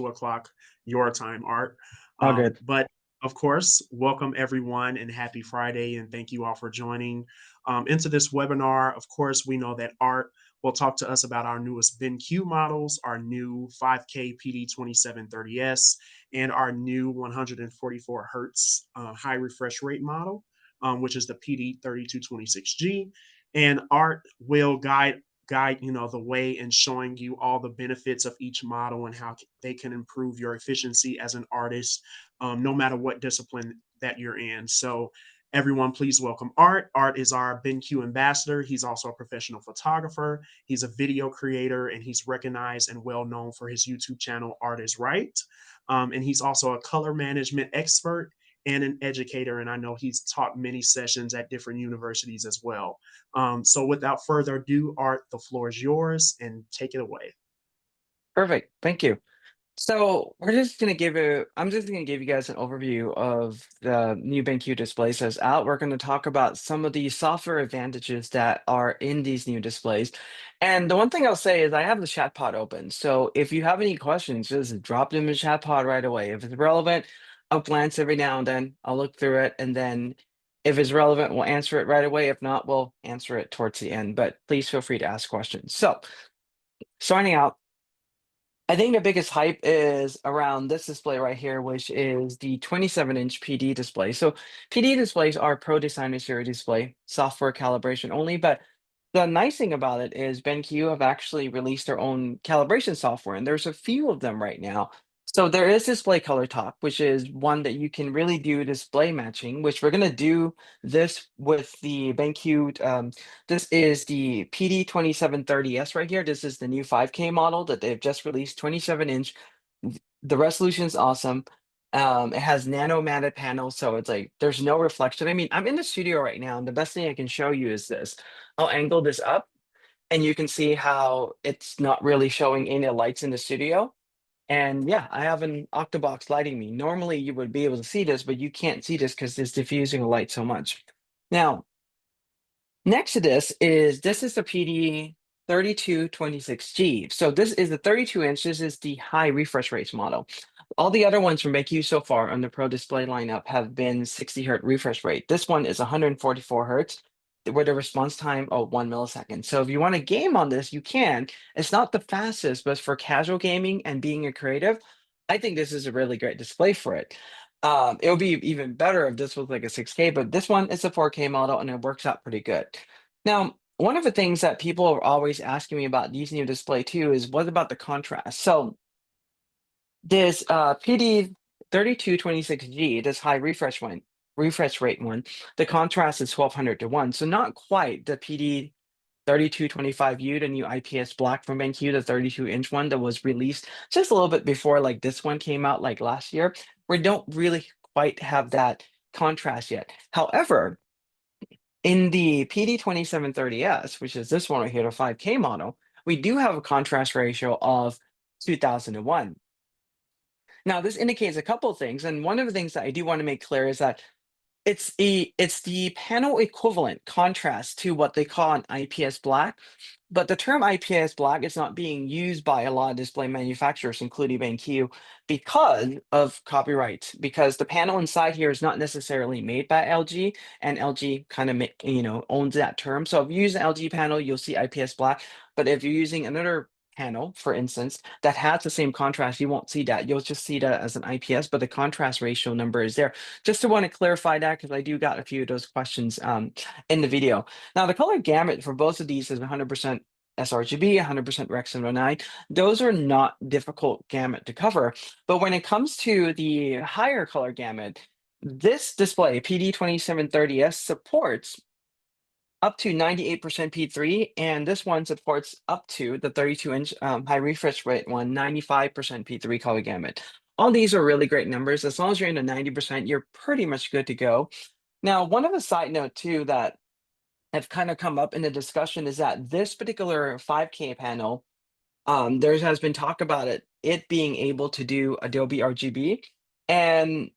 2 o'clock your time, Art. All good. But of course, welcome everyone and happy Friday, and thank you all for joining into this webinar. Of course, we know that Art will talk to us about our newest BenQ models, our new 5K PD2730S, and our new 144 hertz high refresh rate model, which is the PD3226G. And Art will guide the way in showing you all the benefits of each model and how they can improve your efficiency as an artist, no matter what discipline that you're in. So everyone, please welcome Art. Art is our BenQ ambassador. He's also a professional photographer. He's a video creator, and he's recognized and well known for his YouTube channel, Art is Right. And he's also a color management expert and an educator. And I know he's taught many sessions at different universities as well. So without further ado, Art, the floor is yours and take it away. Perfect. Thank you. So I'm just gonna give you guys an overview of the new BenQ displays that's out. We're gonna talk about some of the software advantages that are in these new displays. And the one thing I'll say is I have the chat pod open. So if you have any questions, just drop them in the chat pod right away. If it's relevant, I'll glance every now and then. I'll look through it, and then if it's relevant, we'll answer it right away. If not, we'll answer it towards the end. But please feel free to ask questions. So starting out, I think the biggest hype is around this display right here, which is the 27-inch PD display. So PD displays are Pro Designer Series display, software calibration only. But the nice thing about it is BenQ have actually released their own calibration software, and there's a few of them right now. So there is Display Color Talk, which is one that you can really do display matching, which we're gonna do this with the BenQ. This is the PD2730S right here. This is the new 5K model that they've just released, 27-inch. The resolution is awesome. It has nano matted panels, so it's like there's no reflection. I mean, I'm in the studio right now, and the best thing I can show you is this. I'll angle this up, and you can see how it's not really showing any lights in the studio. And yeah, I have an octobox lighting me. Normally, you would be able to see this, but you can't see this because it's diffusing the light so much. Now, next to this is the PD 3226G. So this is the 32-inch. This is the high refresh rates model. All the other ones from BenQ so far on the Pro Display lineup have been 60 hertz refresh rate. This one is 144 hertz with a response time of 1 millisecond. So if you want to game on this, you can. It's not the fastest, but for casual gaming and being a creative, I think this is a really great display for it. It would be even better if this was like a 6K, but this one is a 4K model and it works out pretty good. Now, one of the things that people are always asking me about these new display too is what about the contrast? So this PD 3226G, this high refresh rate one, the contrast is 1200 to 1. So not quite the PD 3225U, the new IPS black from BenQ, the 32-inch one that was released just a little bit before like this one came out like last year. We don't really quite have that contrast yet. However, in the PD2730S, which is this one right here, the 5K model, we do have a contrast ratio of 2001. Now, this indicates a couple of things, and one of the things that I do want to make clear is that it's the panel equivalent contrast to what they call an IPS black, but the term IPS black is not being used by a lot of display manufacturers, including BenQ, because of copyright. Because the panel inside here is not necessarily made by LG, and LG kind of owns that term. So if you use an LG panel, you'll see IPS black. But if you're using another panel, for instance, that has the same contrast, you won't see that. You'll just see that as an IPS, but the contrast ratio number is there. Just to want to clarify that because I do got a few of those questions in the video. Now, the color gamut for both of these is 100% sRGB, 100% Rec 709. Those are not difficult gamut to cover. But when it comes to the higher color gamut, this display, PD2730S, supports up to 98% P3, and this one supports up to the 32-inch high refresh rate one, 95% P3 color gamut. All these are really great numbers. As long as you're in the 90%, you're pretty much good to go. Now, one of the side note too that have kind of come up in the discussion is that this particular 5K panel, there has been talk about it being able to do Adobe RGB, and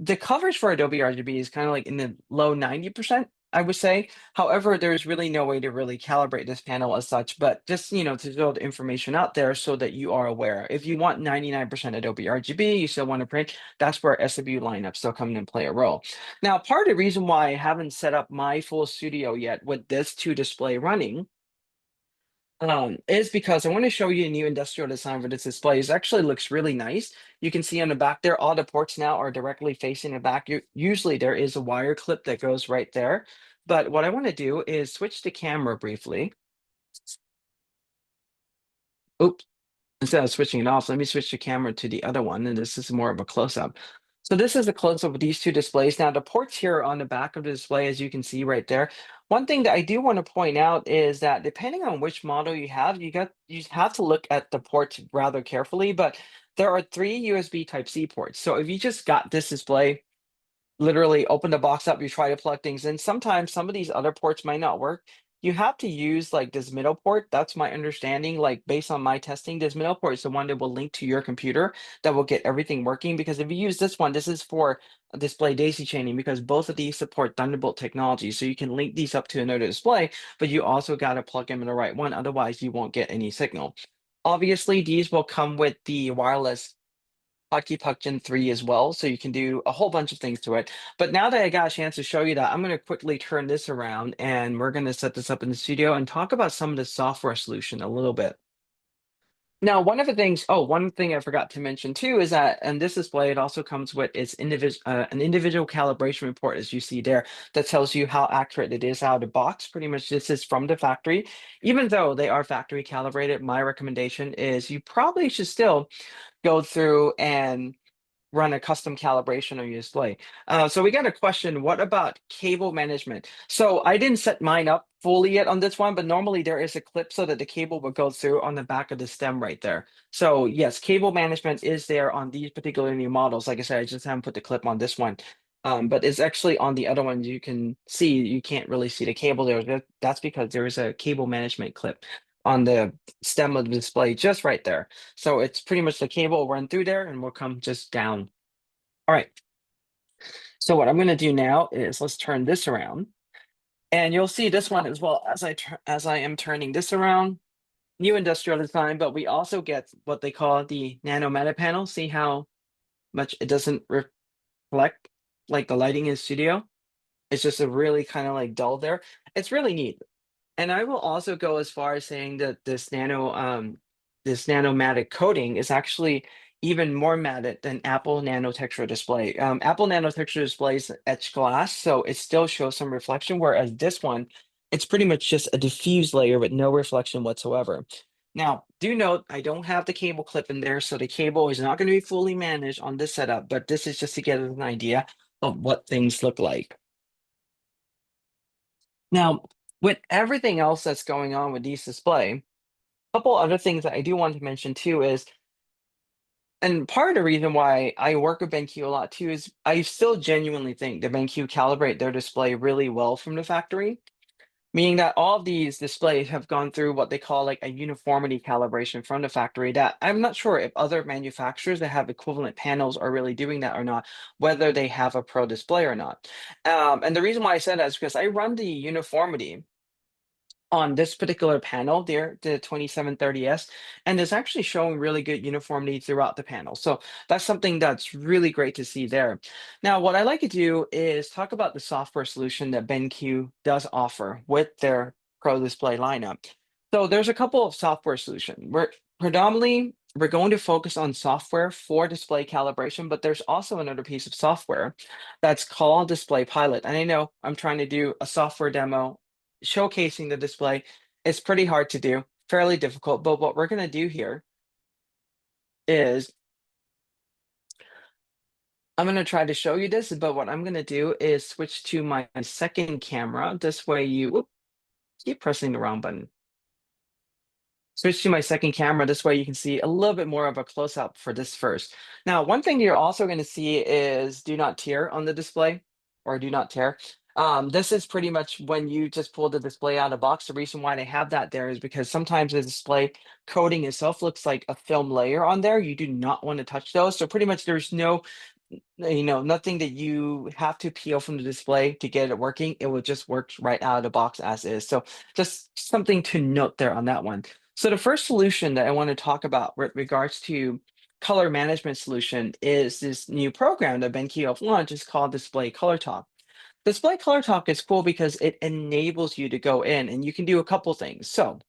the coverage for Adobe RGB is kind of like in the low 90%. I would say. However, there's really no way to really calibrate this panel as such, but just, to throw the information out there so that you are aware. If you want 99% Adobe RGB, you still want to print, that's where SW lineup still come in and play a role. Now, part of the reason why I haven't set up my full studio yet with this two display running is because I want to show you a new industrial design for this display. It actually looks really nice. You can see on the back there, all the ports now are directly facing the back. Usually there is a wire clip that goes right there. But what I want to do is switch the camera briefly. Oops. Instead of switching it off, let me switch the camera to the other one, and this is more of a close-up. So this is a close-up of these two displays. Now, the ports here on the back of the display, as you can see right there. One thing that I do want to point out is that depending on which model you have to look at the ports rather carefully, but there are three USB Type-C ports. So if you just got this display, literally open the box up, you try to plug things in. Sometimes some of these other ports might not work. You have to use like this middle port. That's my understanding. Like based on my testing, this middle port is the one that will link to your computer that will get everything working. Because if you use this one, this is for display daisy chaining because both of these support Thunderbolt technology. So you can link these up to another display, but you also got to plug them in the right one. Otherwise, you won't get any signal. Obviously, these will come with the wireless Hotkey Puck Gen 3 as well, so you can do a whole bunch of things to it. But now that I got a chance to show you that, I'm going to quickly turn this around and we're going to set this up in the studio and talk about some of the software solution a little bit. Now, one thing I forgot to mention too is that in this display, it also comes with an individual calibration report, as you see there, that tells you how accurate it is out of the box. Pretty much this is from the factory. Even though they are factory calibrated, my recommendation is you probably should still go through and run a custom calibration on your display. So we got a question, what about cable management? So I didn't set mine up fully yet on this one, but normally there is a clip so that the cable will go through on the back of the stem right there. So yes, cable management is there on these particular new models. Like I said, I just haven't put the clip on this one. But it's actually on the other ones you can see, you can't really see the cable there. That's because there is a cable management clip on the stem of the display just right there. So it's pretty much the cable will run through there and will come just down. All right. So what I'm going to do now is let's turn this around. And you'll see this one as well as I am turning this around. New industrial design, but we also get what they call the nano meta panel. See how much it doesn't reflect like the lighting in studio? It's just a really kind of like dull there. It's really neat. And I will also go as far as saying that this nanomatic coating is actually even more matted than Apple Nano Texture Display. Apple Nano Texture displays etched glass, so it still shows some reflection, whereas this one, it's pretty much just a diffused layer with no reflection whatsoever. Now, do note, I don't have the cable clip in there, so the cable is not going to be fully managed on this setup, but this is just to get an idea of what things look like. Now, with everything else that's going on with these display, a couple other things that I do want to mention too is, and part of the reason why I work with BenQ a lot too is I still genuinely think that BenQ calibrate their display really well from the factory, meaning that all of these displays have gone through what they call like a uniformity calibration from the factory that I'm not sure if other manufacturers that have equivalent panels are really doing that or not, whether they have a pro display or not. And the reason why I said that is because I run the uniformity on this particular panel there, the 2730S, and it's actually showing really good uniformity throughout the panel. So that's something that's really great to see there. Now, what I like to do is talk about the software solution that BenQ does offer with their Pro Display lineup. So there's a couple of software solutions. We're going to focus on software for display calibration, but there's also another piece of software that's called Display Pilot. And I know I'm trying to do a software demo showcasing the display. It's pretty hard to do, fairly difficult, but what we're going to do here is I'm going to try to show you this, but what I'm going to do is switch to my second camera. This way keep pressing the wrong button. Switch to my second camera. This way you can see a little bit more of a close-up for this first. Now, one thing you're also going to see is do not tear on the display or do not tear. This is pretty much when you just pull the display out of the box. The reason why they have that there is because sometimes the display coating itself looks like a film layer on there. You do not want to touch those. So pretty much there's nothing that you have to peel from the display to get it working. It will just work right out of the box as is. So just something to note there on that one. So the first solution that I want to talk about with regards to color management solution is this new program that BenQ have launched. It's called Display Color Talk. Display Color Talk is cool because it enables you to go in and you can do a couple things. So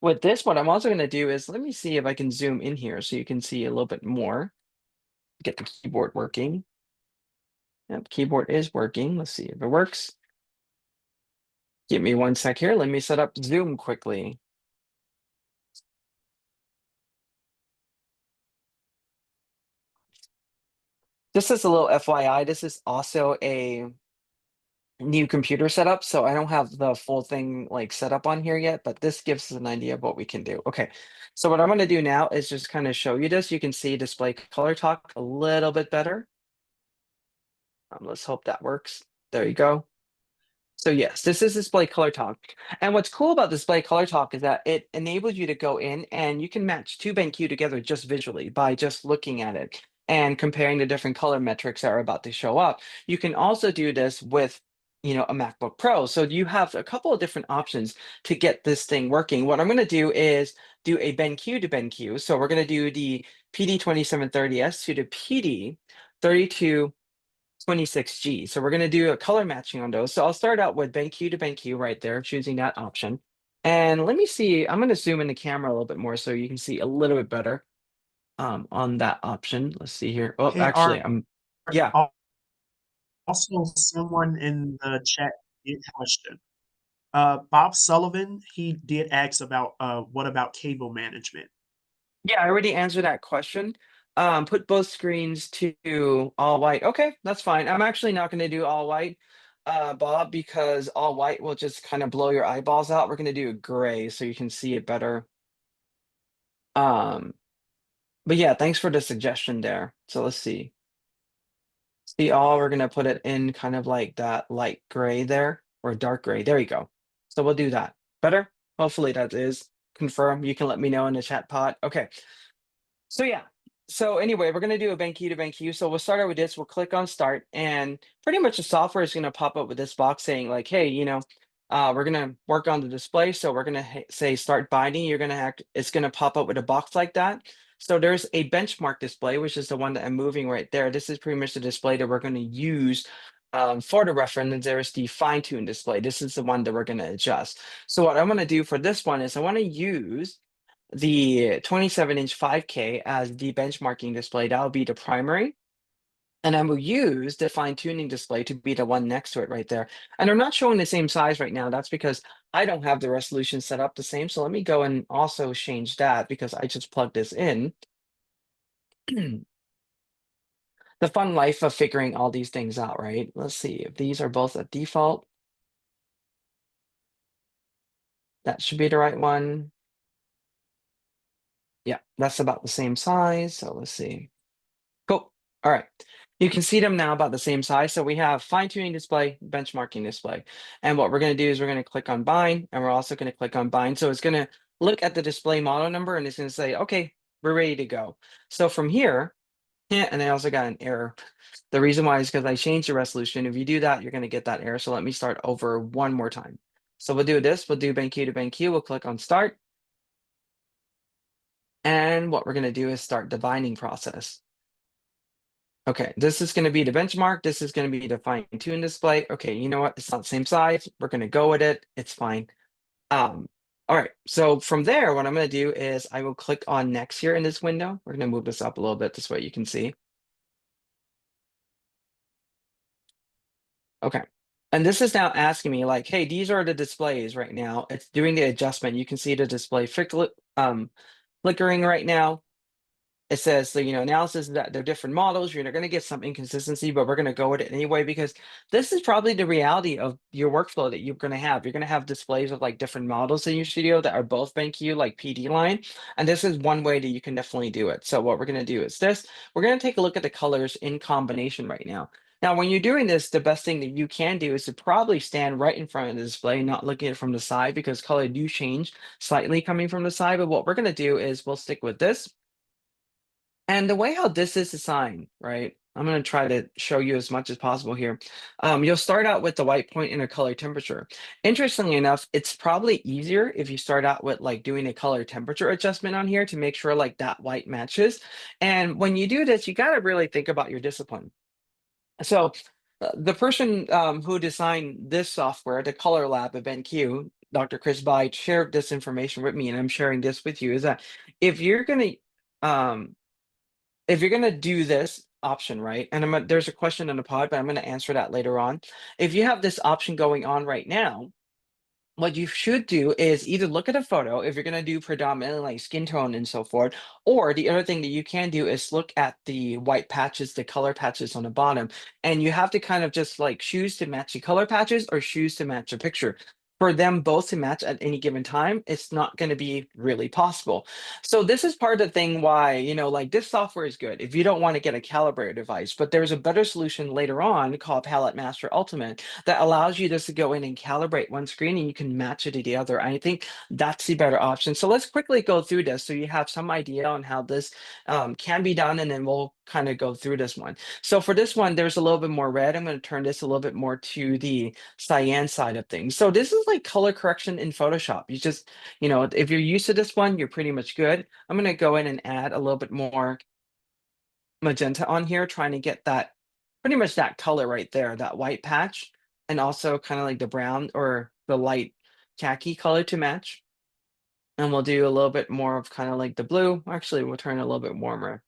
with this, what I'm also going to do is let me see if I can zoom in here so you can see a little bit more. Get the keyboard working. Yep, keyboard is working. Let's see if it works. Give me one sec here. Let me set up Zoom quickly. Just as a little FYI, this is also a new computer setup, so I don't have the full thing like set up on here yet, but this gives us an idea of what we can do. Okay, so what I'm going to do now is just kind of show you this. You can see display color talk a little bit better. Let's hope that works. There you go. So yes, this is Display Color Talk. And what's cool about Display Color Talk is that it enables you to go in and you can match two BenQ together just visually by just looking at it and comparing the different color metrics that are about to show up. You can also do this with a MacBook Pro. So you have a couple of different options to get this thing working. What I'm going to do is do a BenQ to BenQ. So we're going to do the PD2730S to the PD32 26G. So we're going to do a color matching on those. So I'll start out with BenQ to BenQ right there, choosing that option. And let me see, I'm going to zoom in the camera a little bit more so you can see a little bit better on that option. Let's see here. Oh, Hey, actually, Art. yeah. Also, someone in the chat did have a question. Bob Sullivan, he did ask about what about cable management? Yeah, I already answered that question. Put both screens to all white. Okay, that's fine. I'm actually not going to do all white, Bob, because all white will just kind of blow your eyeballs out. We're going to do a gray so you can see it better. Um, But yeah, thanks for the suggestion there. So let's see. See all, we're gonna put it in kind of like that light gray there or dark gray. There you go. So we'll do that. Better? Hopefully that is. Confirm. You can let me know in the chat pod. Okay. So yeah. So anyway, we're gonna do a BenQ to BenQ. So we'll start out with this. We'll click on start, and pretty much the software is gonna pop up with this box saying like, hey, we're gonna work on the display. So we're gonna say start binding. It's gonna pop up with a box like that. So there's a benchmark display, which is the one that I'm moving right there. This is pretty much the display that we're gonna use for the reference. And there's the fine tune display. This is the one that we're gonna adjust. So what I'm gonna do for this one is I wanna use the 27-inch 5K as the benchmarking display. That will be the primary. And I will use the fine tuning display to be the one next to it right there. And I'm not showing the same size right now. That's because I don't have the resolution set up the same. So let me go and also change that because I just plugged this in. The fun life of figuring all these things out, right? Let's see if these are both at default. That should be the right one. Yeah, that's about the same size. So let's see. Cool. All right. You can see them now about the same size. So we have fine tuning display, benchmarking display. And what we're going to do is we're going to click on bind and we're also going to click on bind. So it's going to look at the display model number and it's going to say, okay, we're ready to go. So from here, yeah, and I also got an error. The reason why is because I changed the resolution. If you do that, you're going to get that error. So let me start over one more time. So we'll do this. We'll do BenQ to BenQ. We'll click on start. And what we're going to do is start the binding process. Okay, this is going to be the benchmark. This is going to be the fine tune display. Okay, you know what? It's not the same size. We're going to go with it. It's fine. Um, all right. So from there, what I'm going to do is I will click on next here in this window. We're going to move this up a little bit this way you can see. Okay. And this is now asking me like, hey, these are the displays right now. It's doing the adjustment. You can see the display flickering right now. It says the analysis that they're different models. You're going to get some inconsistency, but we're going to go with it anyway because this is probably the reality of your workflow that you're going to have. You're going to have displays of like different models in your studio that are both BenQ, like PD line, and this is one way that you can definitely do it. So what we're going to do is this. We're going to take a look at the colors in combination right now. Now, when you're doing this, the best thing that you can do is to probably stand right in front of the display, not looking at it from the side because color do change slightly coming from the side. But what we're going to do is we'll stick with this. And the way how this is assigned, right? I'm going to try to show you as much as possible here. You'll start out with the white point and a color temperature. Interestingly enough, it's probably easier if you start out with like doing a color temperature adjustment on here to make sure like that white matches. And when you do this, you got to really think about your discipline. So the person who designed this software, the Color Lab at BenQ, Dr. Chris Byte, shared this information with me, and I'm sharing this with you, is that if you're gonna um, if you're gonna do this option, right? And there's a question in the pod, but I'm gonna answer that later on. If you have this option going on right now, what you should do is either look at a photo if you're going to do predominantly like skin tone and so forth, or the other thing that you can do is look at the white patches, the color patches on the bottom, and you have to kind of just like choose to match the color patches or choose to match the picture. For them both to match at any given time, it's not going to be really possible. So this is part of the thing why, like this software is good if you don't want to get a calibrator device, but there's a better solution later on called Palette Master Ultimate that allows you just to go in and calibrate one screen and you can match it to the other. I think that's the better option. So let's quickly go through this so you have some idea on how this can be done, and then we'll kind of go through this one. So for this one, there's a little bit more red. I'm going to turn this a little bit more to the cyan side of things. So this is like color correction in Photoshop. You just, if you're used to this one, you're pretty much good. I'm going to go in and add a little bit more magenta on here, trying to get that pretty much that color right there, that white patch, and also kind of like the brown or the light khaki color to match. And we'll do a little bit more of kind of like the blue. Actually, we'll turn it a little bit warmer.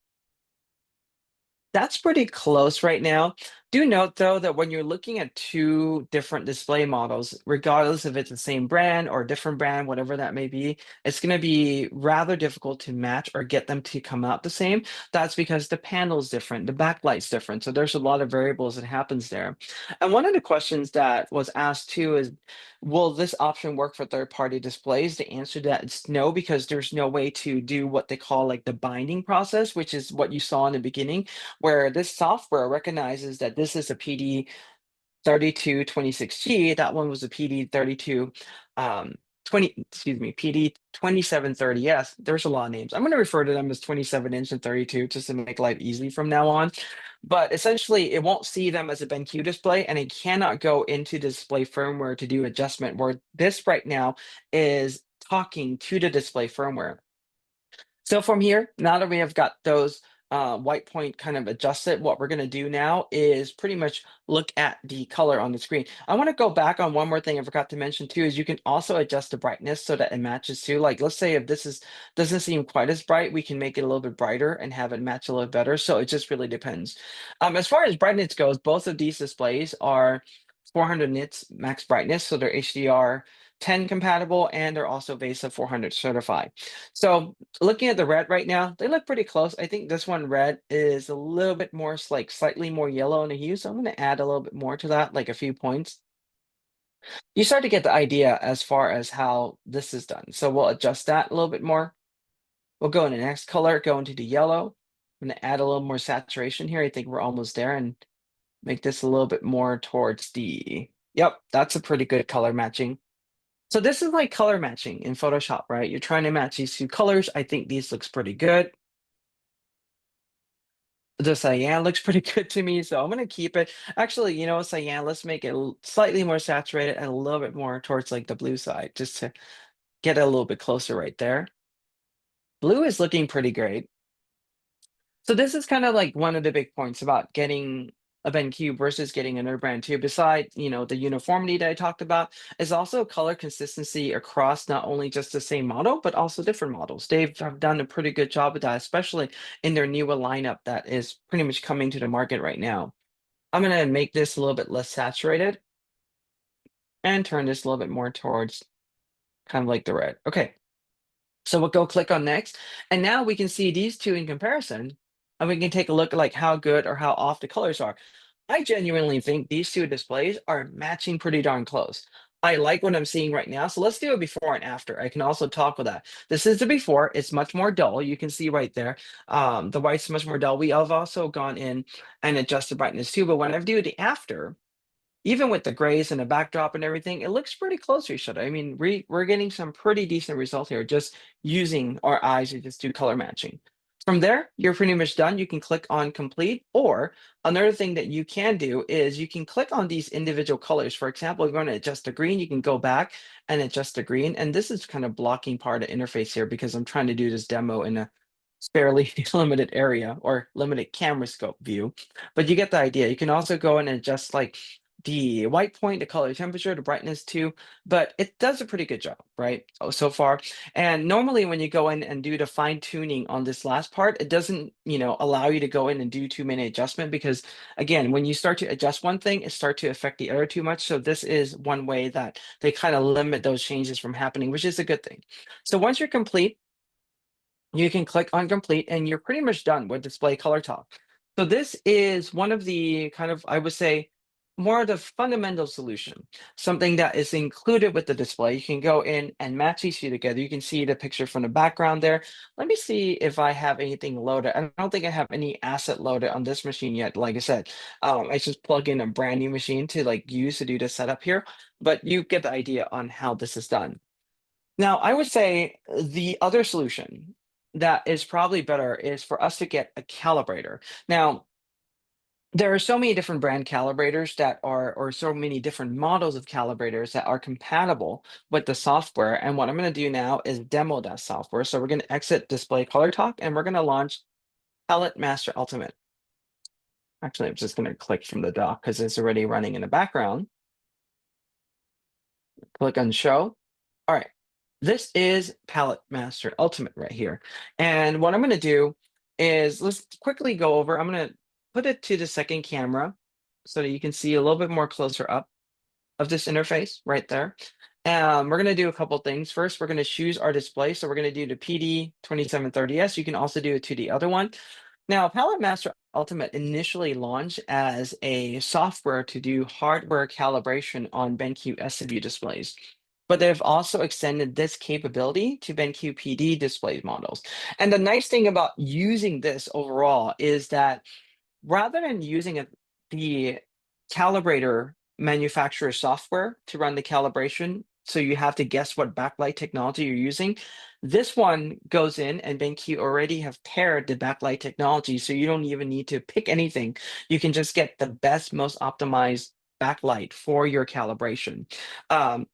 That's pretty close right now. Do note though that when you're looking at two different display models, regardless if it's the same brand or different brand, whatever that may be, it's going to be rather difficult to match or get them to come out the same. That's because the panel's different, the backlight's different. So there's a lot of variables that happens there. And one of the questions that was asked too is, will this option work for third-party displays? The answer to that is no, because there's no way to do what they call like the binding process, which is what you saw in the beginning, where this software recognizes that this is a PD 3226G. That one was a PD 32 20, excuse me, PD 2730S. There's a lot of names. I'm going to refer to them as 27 inch and 32 just to make life easy from now on. But essentially, it won't see them as a BenQ display, and it cannot go into display firmware to do adjustment, where this right now is talking to the display firmware. So from here, now that we have got those white point kind of adjusted, what we're going to do now is pretty much look at the color on the screen. I want to go back on one more thing I forgot to mention too, is you can also adjust the brightness so that it matches too. Like let's say if this is doesn't seem quite as bright, we can make it a little bit brighter and have it match a little better. So it just really depends. As far as brightness goes, both of these displays are 400 nits max brightness, so they're HDR 10 compatible, and they're also VESA 400 certified. So looking at the red right now, they look pretty close. I think this one red is a little bit more like slightly more yellow in the hue. So I'm going to add a little bit more to that, like a few points. You start to get the idea as far as how this is done. So we'll adjust that a little bit more. We'll go in the next color, go into the yellow. I'm going to add a little more saturation here. I think we're almost there, and make this a little bit more towards the, yep, that's a pretty good color matching. So this is like color matching in Photoshop, right? You're trying to match these two colors. I think these looks pretty good. The cyan looks pretty good to me, so I'm gonna keep it. Actually, cyan, let's make it slightly more saturated and a little bit more towards like the blue side, just to get it a little bit closer right there. Blue is looking pretty great. So this is kind of like one of the big points about getting a BenQ versus getting another brand too. Besides, the uniformity that I talked about, is also color consistency across not only just the same model, but also different models. They've have done a pretty good job with that, especially in their newer lineup that is pretty much coming to the market right now. I'm gonna make this a little bit less saturated and turn this a little bit more towards kind of like the red. Okay. So we'll go click on next, and now we can see these two in comparison, and we can take a look at like how good or how off the colors are. I genuinely think these two displays are matching pretty darn close. I like what I'm seeing right now. So let's do a before and after. I can also talk with that. This is the before. It's much more dull. You can see right there. The white's much more dull. We have also gone in and adjusted brightness too. But when I do the after, even with the grays and the backdrop and everything, it looks pretty close to each other. I mean, we're getting some pretty decent results here just using our eyes to just do color matching. From there, you're pretty much done. You can click on complete, or another thing that you can do is you can click on these individual colors. For example, if you want to adjust the green, you can go back and adjust the green. And this is kind of blocking part of the interface here because I'm trying to do this demo in a fairly limited area or limited camera scope view, but you get the idea. You can also go in and adjust like the white point, the color temperature, the brightness too, but it does a pretty good job, right? So far. And normally when you go in and do the fine tuning on this last part, it doesn't, allow you to go in and do too many adjustment because again, when you start to adjust one thing, it start to affect the other too much. So this is one way that they kind of limit those changes from happening, which is a good thing. So once you're complete, you can click on complete and you're pretty much done with display color talk. So this is one of the kind of, I would say, more of the fundamental solution, something that is included with the display. You can go in and match these two together. You can see the picture from the background there. Let me see if I have anything loaded. I don't think I have any asset loaded on this machine yet. Like I said, I just plug in a brand new machine to like use to do the setup here, but you get the idea on how this is done. Now, I would say the other solution that is probably better is for us to get a calibrator. Now, there are so many different brand calibrators that are, or so many different models of calibrators that are compatible with the software. And what I'm going to do now is demo that software. So we're going to exit Display Color Talk and we're going to launch Palette Master Ultimate. Actually, I'm just going to click from the dock because it's already running in the background. Click on Show. All right. This is Palette Master Ultimate right here. And what I'm going to do is let's quickly go over. I'm going to put it to the second camera so that you can see a little bit more closer up of this interface right there. We're going to do a couple things. First, we're going to choose our display. So we're going to do the PD 2730S. You can also do it to the other one. Now, Palette Master Ultimate initially launched as a software to do hardware calibration on BenQ SW displays, but they've also extended this capability to BenQ PD display models. And the nice thing about using this overall is that rather than using the calibrator manufacturer software to run the calibration, so you have to guess what backlight technology you're using, this one goes in and BenQ already have paired the backlight technology, so you don't even need to pick anything. You can just get the best, most optimized backlight for your calibration. Um,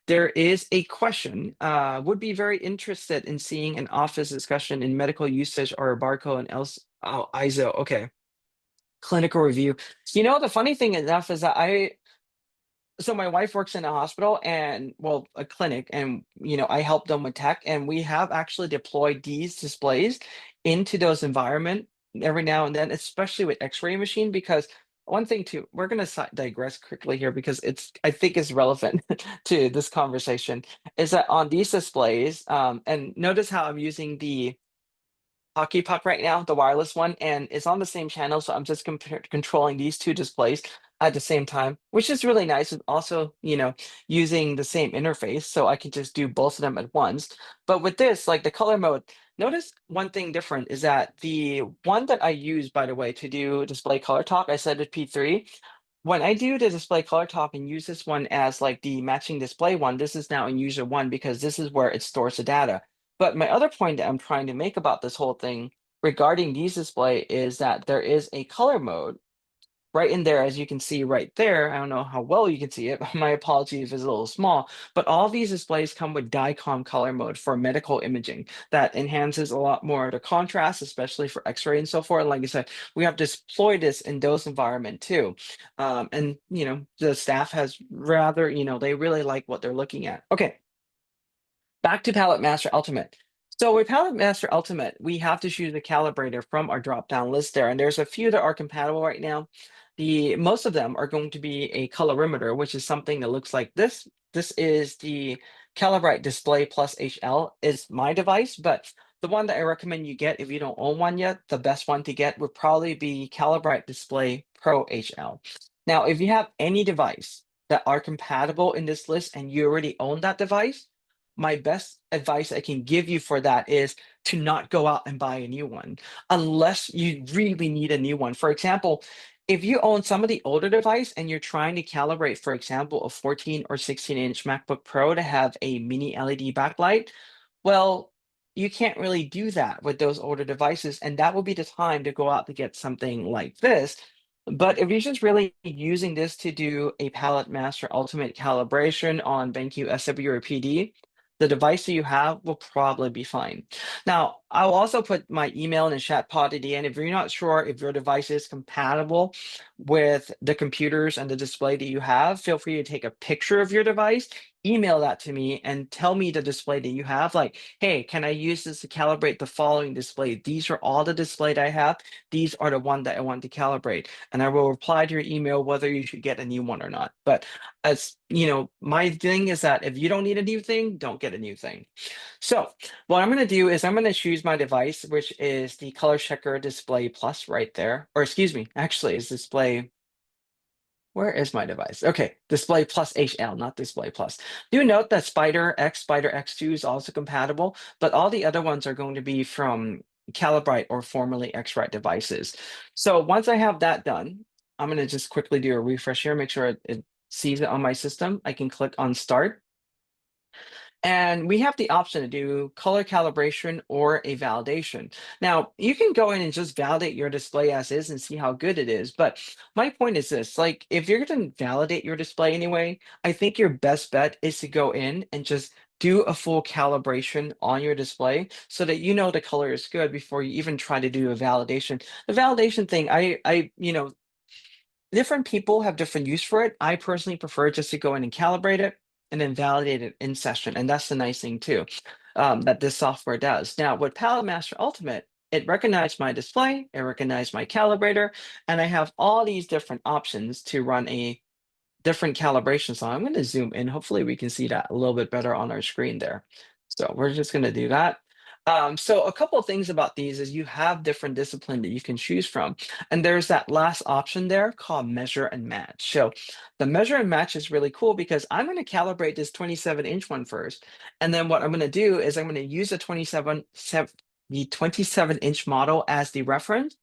there is a question, would be very interested in seeing an office discussion in medical usage or a barcode and else, oh, ISO, okay. Clinical review. The funny thing enough is that so my wife works in a hospital and well, a clinic, and I help them with tech, and we have actually deployed these displays into those environment every now and then, especially with X-ray machine, because one thing too, we're gonna digress quickly here because I think it's relevant to this conversation, is that on these displays, and notice how I'm using the hockey puck right now, the wireless one, and it's on the same channel. So I'm just controlling these two displays at the same time, which is really nice. And also, using the same interface, so I can just do both of them at once. But with this, like the color mode, notice one thing different is that the one that I use, by the way, to do display color talk, I set it P3. When I do the display color talk and use this one as like the matching display one, this is now in user one because this is where it stores the data. But my other point that I'm trying to make about this whole thing regarding these display is that there is a color mode right in there, as you can see right there. I don't know how well you can see it. My apologies if it's a little small, but all these displays come with DICOM color mode for medical imaging that enhances a lot more the contrast, especially for X-ray and so forth. Like I said, we have deployed this in those environment too. And the staff has rather, they really like what they're looking at. Okay, back to Palette Master Ultimate. So with Palette Master Ultimate, we have to choose a calibrator from our drop-down list there, and there's a few that are compatible right now. Most of them are going to be a colorimeter, which is something that looks like this. This is the Calibrite Display Plus HL is my device, but the one that I recommend you get if you don't own one yet, the best one to get would probably be Calibrite Display Pro HL. Now, if you have any device that are compatible in this list and you already own that device, my best advice I can give you for that is to not go out and buy a new one unless you really need a new one. For example, if you own some of the older device and you're trying to calibrate, for example, a 14 or 16-inch MacBook Pro to have a mini LED backlight, well, you can't really do that with those older devices, and that will be the time to go out to get something like this. But if you're just really using this to do a palette master ultimate calibration on BenQ SW or PD, the device that you have will probably be fine. Now, I'll also put my email in the chat pod at the end. If you're not sure if your device is compatible with the computers and the display that you have, feel free to take a picture of your device, email that to me, and tell me the display that you have. Like, hey, can I use this to calibrate the following display? These are all the display that I have. These are the one that I want to calibrate. And I will reply to your email whether you should get a new one or not. But as you know, my thing is that if you don't need a new thing, don't get a new thing. So what I'm going to do is I'm going to choose my device, which is the Color Checker Display Plus right there. Or excuse me, actually, it's Display. Where is my device? Okay, Display Plus HL, not Display Plus. Do note that Spider X2 is also compatible, but all the other ones are going to be from Calibrite or formerly X-Rite devices. So once I have that done, I'm going to just quickly do a refresh here, make sure it sees it on my system. I can click on Start. And we have the option to do color calibration or a validation. Now, you can go in and just validate your display as is and see how good it is. But my point is this, like, if you're going to validate your display anyway, I think your best bet is to go in and just do a full calibration on your display so that you know the color is good before you even try to do a validation. The validation thing, different people have different use for it. I personally prefer just to go in and calibrate it and then validate it in session. And that's the nice thing too, that this software does. Now with Palette Master Ultimate, it recognized my display, it recognized my calibrator, and I have all these different options to run a different calibration. So I'm going to zoom in. Hopefully we can see that a little bit better on our screen there. So we're just going to do that. So a couple of things about these is you have different discipline that you can choose from. And there's that last option there called measure and match. So the measure and match is really cool because I'm going to calibrate this 27-inch one first. And then what I'm going to do is I'm going to use the 27-inch model as the reference.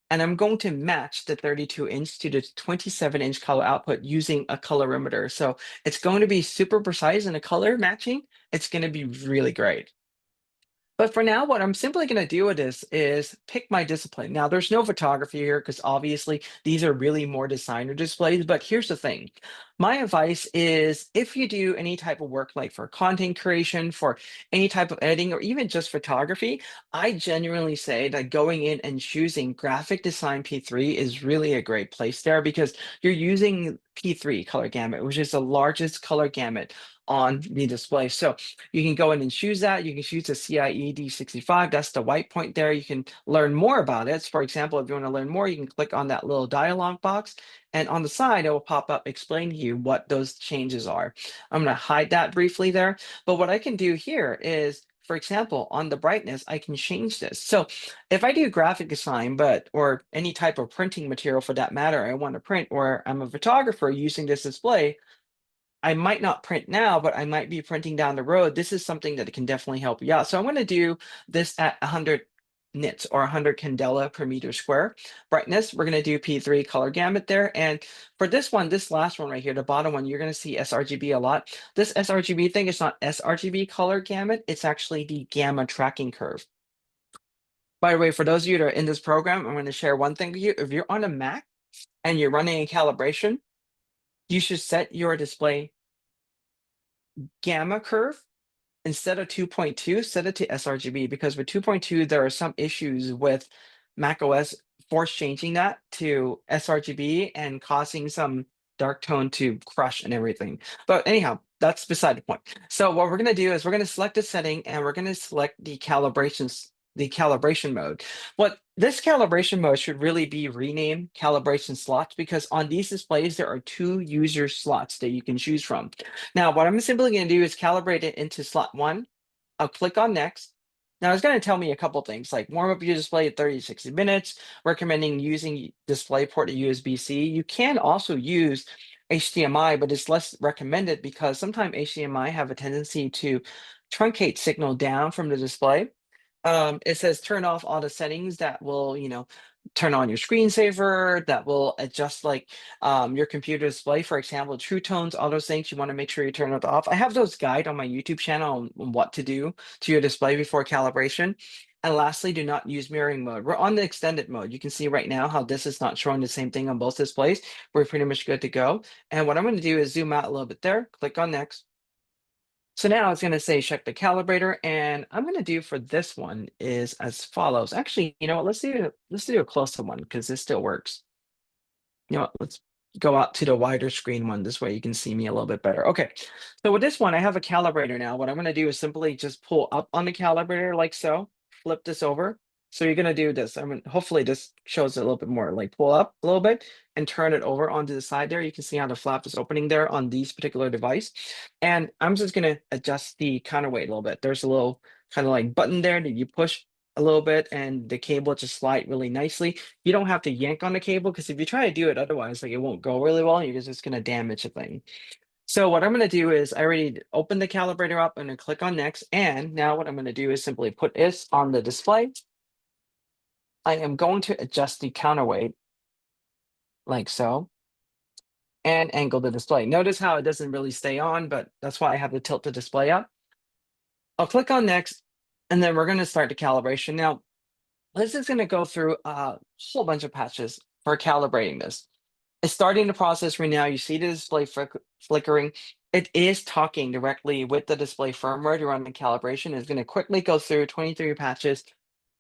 And I'm going to match the 32-inch to the 27-inch color output using a colorimeter. So it's going to be super precise in the color matching. It's going to be really great. But for now, what I'm simply going to do with this is pick my discipline. Now, there's no photography here because obviously these are really more designer displays. But here's the thing. My advice is if you do any type of work like for content creation, for any type of editing, or even just photography, I genuinely say that going in and choosing graphic design P3 is really a great place there because you're using P3 color gamut, which is the largest color gamut on the display. So you can go in and choose that. You can choose the CIE D65. That's the white point there. You can learn more about it. So for example, if you want to learn more, you can click on that little dialog box. And on the side, it will pop up explain to you what those changes are. I'm going to hide that briefly there. But what I can do here is, for example, on the brightness, I can change this. So if I do graphic design, or any type of printing material for that matter, I want to print, or I'm a photographer using this display, I might not print now, but I might be printing down the road. This is something that can definitely help you out. So I'm going to do this at 100 nits or 100 candela per meter square. Brightness, we're going to do P3 color gamut there. And for this one, this last one right here, the bottom one, you're going to see sRGB a lot. This sRGB thing is not sRGB color gamut. It's actually the gamma tracking curve. By the way, for those of you that are in this program, I'm going to share one thing with you. If you're on a Mac and you're running a calibration, you should set your display gamma curve instead of 2.2, set it to sRGB because with 2.2, there are some issues with macOS force changing that to sRGB and causing some dark tone to crush and everything. But anyhow, that's beside the point. So what we're going to do is we're going to select a setting and we're going to select the calibration mode. What this calibration mode should really be renamed calibration slots because on these displays, there are 2 user slots that you can choose from. Now, what I'm simply going to do is calibrate it into slot 1. I'll click on next. Now it's going to tell me a couple things like warm up your display at 30 to 60 minutes, recommending using DisplayPort to USB-C. You can also use HDMI, but it's less recommended because sometimes HDMI have a tendency to truncate signal down from the display. It says turn off all the settings that will, turn on your screensaver, that will adjust like your computer display. For example, True Tones, all those things, you want to make sure you turn it off. I have those guide on my YouTube channel on what to do to your display before calibration. And lastly, do not use mirroring mode. We're on the extended mode. You can see right now how this is not showing the same thing on both displays. We're pretty much good to go. And what I'm going to do is zoom out a little bit there, click on next. So now it's going to say check the calibrator, and I'm going to do for this one is as follows. Actually, you know what? Let's do a closer one because this still works. You know what? Let's go out to the wider screen one. This way you can see me a little bit better. Okay. So with this one, I have a calibrator now. What I'm going to do is simply just pull up on the calibrator like so, flip this over. So you're going to do this. I mean, hopefully this shows it a little bit more, like pull up a little bit and turn it over onto the side there. You can see how the flap is opening there on these particular device. And I'm just going to adjust the counterweight a little bit. There's a little kind of like button there that you push a little bit and the cable just slide really nicely. You don't have to yank on the cable because if you try to do it otherwise, like it won't go really well. You're just going to damage the thing. So what I'm going to do is I already opened the calibrator up. I'm going to click on next. And now what I'm going to do is simply put this on the display. I am going to adjust the counterweight like so and angle the display. Notice how it doesn't really stay on, but that's why I have to tilt the display up. I'll click on next, and then we're going to start the calibration. Now, this is going to go through a whole bunch of patches for calibrating this. It's starting the process right now. You see the display flickering. It is talking directly with the display firmware to run the calibration. It's going to quickly go through 23 patches,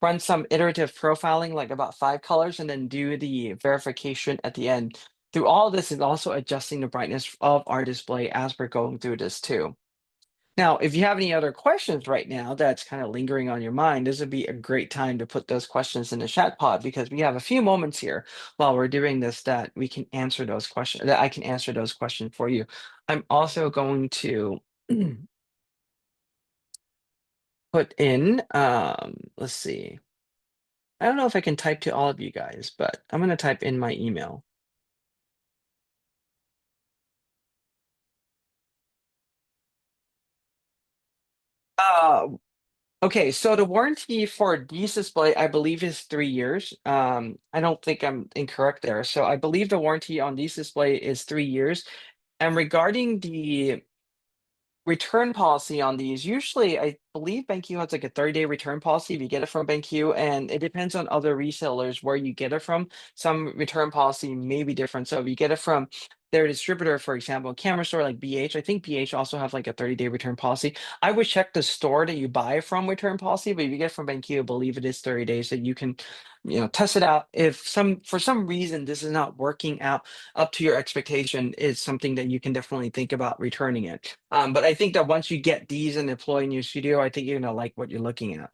run some iterative profiling, like about 5 colors, and then do the verification at the end. Through all this is also adjusting the brightness of our display as we're going through this too. Now, if you have any other questions right now that's kind of lingering on your mind, this would be a great time to put those questions in the chat pod because we have a few moments here while we're doing this that we can answer those questions, that I can answer those questions for you. I'm also going to put in, let's see. I don't know if I can type to all of you guys, but I'm going to type in my email. Uh, Okay, so the warranty for these display, I believe, is 3 years. I don't think I'm incorrect there. So I believe the warranty on these display is 3 years. And regarding the return policy on these, usually I believe BenQ has like a 30-day return policy if you get it from BenQ, and it depends on other resellers where you get it from. Some return policy may be different. So if you get it from their distributor, for example, a camera store like BH, I think BH also have like a 30-day return policy. I would check the store that you buy from return policy, but if you get it from BenQ, I believe it is 30 days that you can, test it out. If for some reason this is not working out up to your expectation, is something that you can definitely think about returning it. But I think that once you get these and deploy in your studio, I think you're gonna like what you're looking at.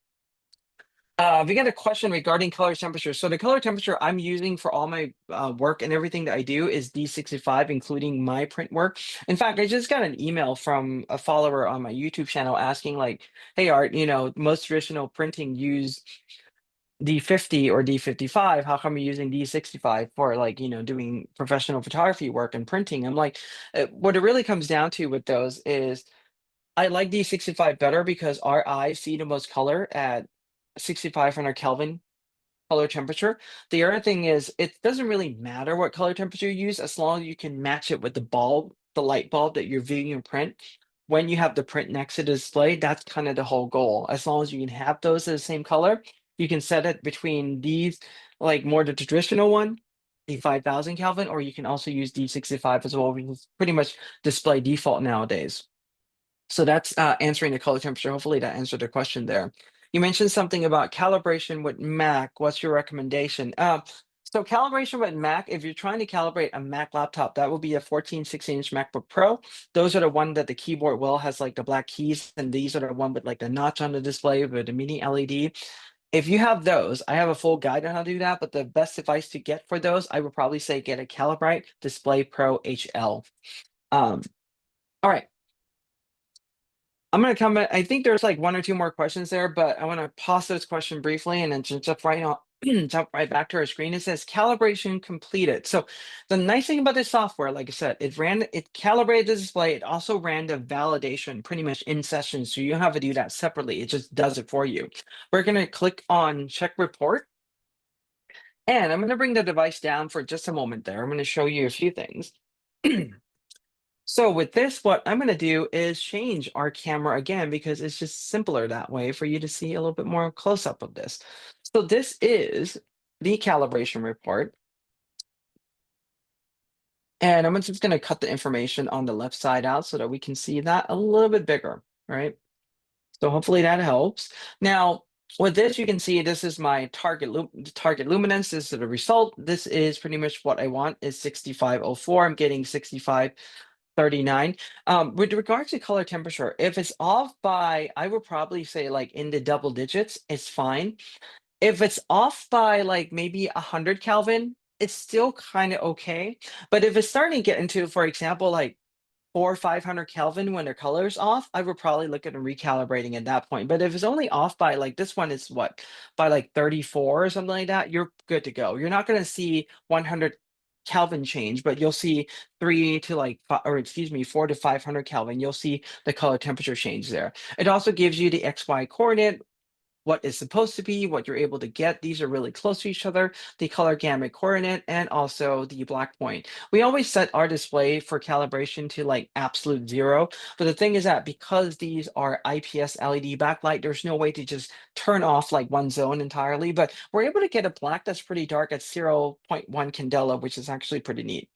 We got a question regarding color temperature. So the color temperature I'm using for all my work and everything that I do is D65, including my print work. In fact, I just got an email from a follower on my YouTube channel asking like, hey, Art, most traditional printing use D50 or D55. How come you're using D65 for like, doing professional photography work and printing? I'm like, what it really comes down to with those is I like D65 better because our eyes see the most color at 6,500 Kelvin color temperature. The other thing is it doesn't really matter what color temperature you use as long as you can match it with the bulb, the light bulb that you're viewing your print. When you have the print next to the display, that's kind of the whole goal. As long as you can have those at the same color, you can set it between these, like more the traditional one, the 5,000 Kelvin, or you can also use D65 as well, which is pretty much display default nowadays. So that's answering the color temperature. Hopefully that answered the question there. You mentioned something about calibration with Mac. What's your recommendation? So calibration with Mac, if you're trying to calibrate a Mac laptop, that will be a 14, 16-inch MacBook Pro. Those are the one that the keyboard will has like the black keys, and these are the one with like the notch on the display with the mini LED. If you have those, I have a full guide on how to do that, but the best advice to get for those, I would probably say get a Calibrite Display Pro HL. All right. I'm gonna come back. I think there's like one or two more questions there, but I want to pause this question briefly and then just jump right on, jump right back to our screen. It says calibration completed. So the nice thing about this software, like I said, it calibrated the display. It also ran the validation pretty much in session, so you don't have to do that separately. It just does it for you. We're gonna click on check report. And I'm going to bring the device down for just a moment there. I'm going to show you a few things. So with this, what I'm going to do is change our camera again because it's just simpler that way for you to see a little bit more close up of this. So this is the calibration report. And I'm just going to cut the information on the left side out so that we can see that a little bit bigger, right? So hopefully that helps. Now, with this, you can see this is my target luminance. This is the result. This is pretty much what I want is 6504. I'm getting 6539. With regard to color temperature, if it's off by, I would probably say like in the double digits, it's fine. If it's off by like maybe 100 Kelvin, it's still kind of okay. But if it's starting to get into, for example, like 400 or 500 Kelvin when their color is off, I would probably look at recalibrating at that point. But if it's only off by like this one is what, by like 34 or something like that, you're good to go. You're not going to see 100 Kelvin change, but you'll see or excuse me, 400 to 500 Kelvin. You'll see the color temperature change there. It also gives you the XY coordinate, what is supposed to be, what you're able to get. These are really close to each other, the color gamut coordinate, and also the black point. We always set our display for calibration to like absolute zero. But the thing is that because these are IPS LED backlight, there's no way to just turn off like one zone entirely. But we're able to get a black that's pretty dark at zero point 0.1 candela, which is actually pretty neat.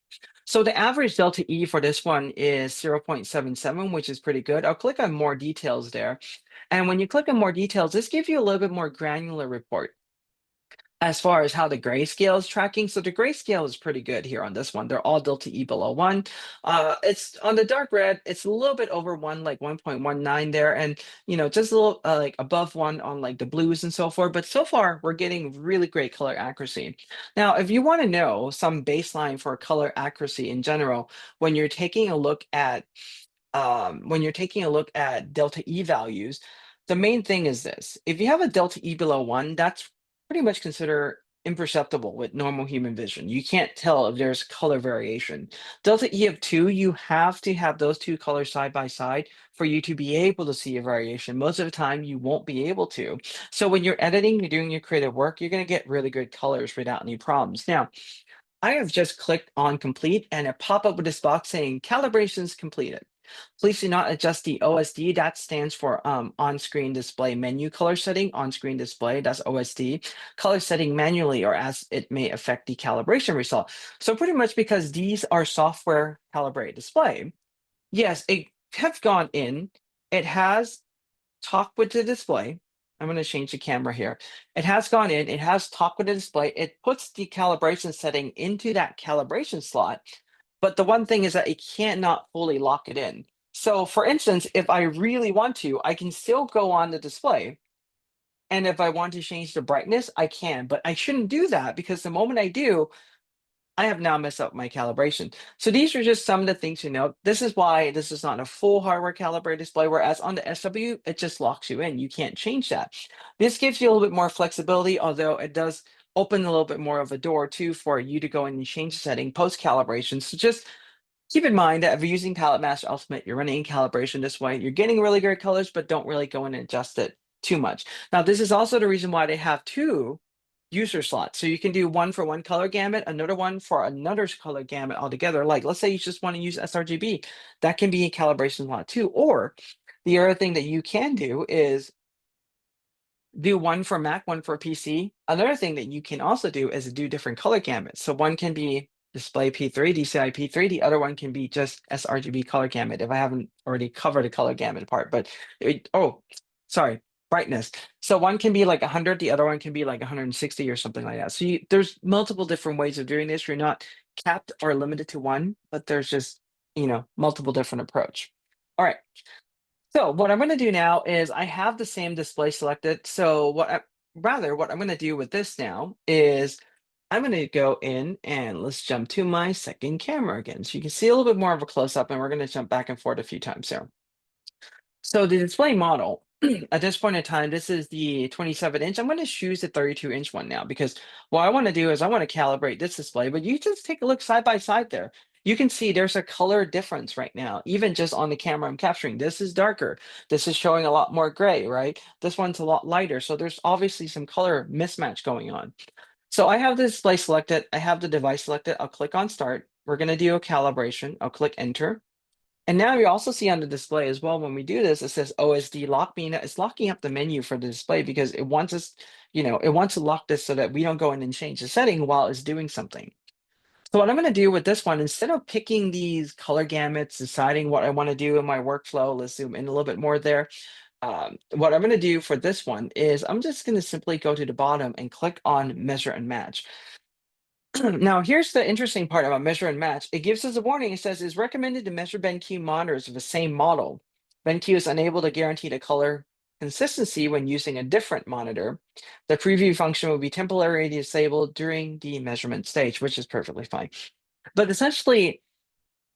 So the average delta E for this one is 0.77, which is pretty good. I'll click on more details there. And when you click on more details, this gives you a little bit more granular report as far as how the grayscale is tracking. So the grayscale is pretty good here on this one. They're all delta E below 1. It's on the dark red, it's a little bit over 1, like 1.19 there. And, just a little like above 1 on like the blues and so forth. But so far, we're getting really great color accuracy. Now, if you want to know some baseline for color accuracy in general, when you're taking a look at delta E values, the main thing is this. If you have a delta E below 1, that's pretty much considered imperceptible with normal human vision. You can't tell if there's color variation. Delta E of 2, you have to have those two colors side by side for you to be able to see a variation. Most of the time, you won't be able to. So when you're editing, you're doing your creative work, you're going to get really good colors without any problems. Now, I have just clicked on complete and it pop up with this box saying calibrations completed. Please do not adjust the OSD. That stands for on-screen display menu color setting. On-screen display, that's OSD. Color setting manually or as it may affect the calibration result. So pretty much because these are software calibrated display, yes, it have gone in. It has talk with the display. I'm going to change the camera here. It has gone in, it has talk with the display. It puts the calibration setting into that calibration slot. But the one thing is that it cannot fully lock it in. So for instance, if I really want to, I can still go on the display. And if I want to change the brightness, I can, but I shouldn't do that because the moment I do, I have now messed up my calibration. So these are just some of the things to note. This is why this is not a full hardware calibrated display, whereas on the SW, it just locks you in. You can't change that. This gives you a little bit more flexibility, although it does open a little bit more of a door too for you to go in and change the setting post calibration. So just keep in mind that if you're using Palette Master Ultimate, you're running in calibration this way, you're getting really great colors, but don't really go in and adjust it too much. Now, this is also the reason why they have two user slots. So you can do one for one color gamut, another one for another color gamut altogether. Like let's say you just want to use sRGB, that can be a calibration slot too. Or the other thing that you can do is do one for Mac, one for PC. Another thing that you can also do is do different color gamuts. So one can be display P3, DCI P3. The other one can be just sRGB color gamut. If I haven't already covered the color gamut part, but sorry, brightness. So one can be like 100, the other one can be like 160 or something like that. So there's multiple different ways of doing this. You're not capped or limited to one, but there's just multiple different approach. All right. So what I'm going to do now is I have the same display selected. So what I'm going to do with this now is I'm going to go in and let's jump to my second camera again. So you can see a little bit more of a close up and we're going to jump back and forth a few times here. So the display model at this point in time, this is the 27-inch. I'm going to choose the 32-inch one now because what I want to do is I want to calibrate this display, but you just take a look side by side there. You can see there's a color difference right now, even just on the camera I'm capturing. This is darker. This is showing a lot more gray, right? This one's a lot lighter. So there's obviously some color mismatch going on. So I have the display selected. I have the device selected. I'll click on start. We're going to do a calibration. I'll click enter. And now you also see on the display as well, when we do this, it says OSD lock me. It's locking up the menu for the display because it wants us, it wants to lock this so that we don't go in and change the setting while it's doing something. So what I'm going to do with this one, instead of picking these color gamuts, deciding what I want to do in my workflow, let's zoom in a little bit more there. What I'm going to do for this one is I'm just going to simply go to the bottom and click on measure and match. Now, here's the interesting part about measure and match. It gives us a warning. It says it's recommended to measure BenQ monitors of the same model. BenQ is unable to guarantee the color consistency when using a different monitor. The preview function will be temporarily disabled during the measurement stage, which is perfectly fine. But essentially,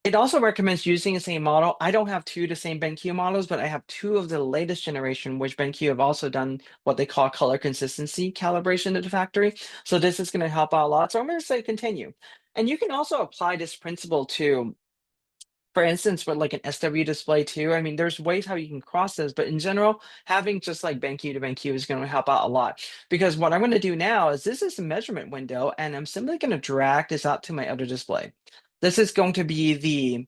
it also recommends using the same model. I don't have two of the same BenQ models, but I have two of the latest generation, which BenQ have also done what they call color consistency calibration at the factory. So this is going to help out a lot. So I'm going to say continue. And you can also apply this principle to, for instance, with like an SW display too. I mean, there's ways how you can cross this, but in general, having just like BenQ to BenQ is going to help out a lot. Because what I'm going to do now is this is a measurement window, and I'm simply going to drag this out to my other display. This is going to be the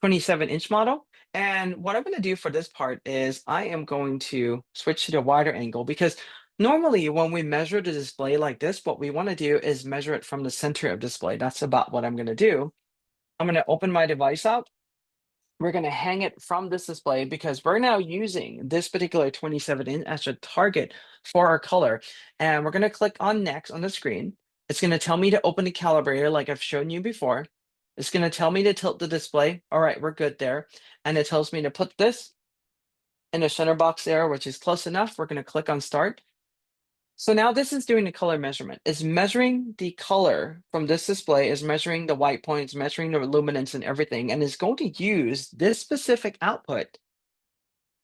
27-inch model. And what I'm going to do for this part is I am going to switch to the wider angle, because normally when we measure the display like this, what we want to do is measure it from the center of display. That's about what I'm going to do. I'm going to open my device up. We're going to hang it from this display because we're now using this particular 27-inch as a target for our color. And we're going to click on next on the screen. It's going to tell me to open the calibrator like I've shown you before. It's going to tell me to tilt the display. All right, we're good there. And it tells me to put this in the center box there, which is close enough. We're going to click on start. So now this is doing the color measurement. It's measuring the color from this display, is measuring the white points, measuring the luminance and everything, and is going to use this specific output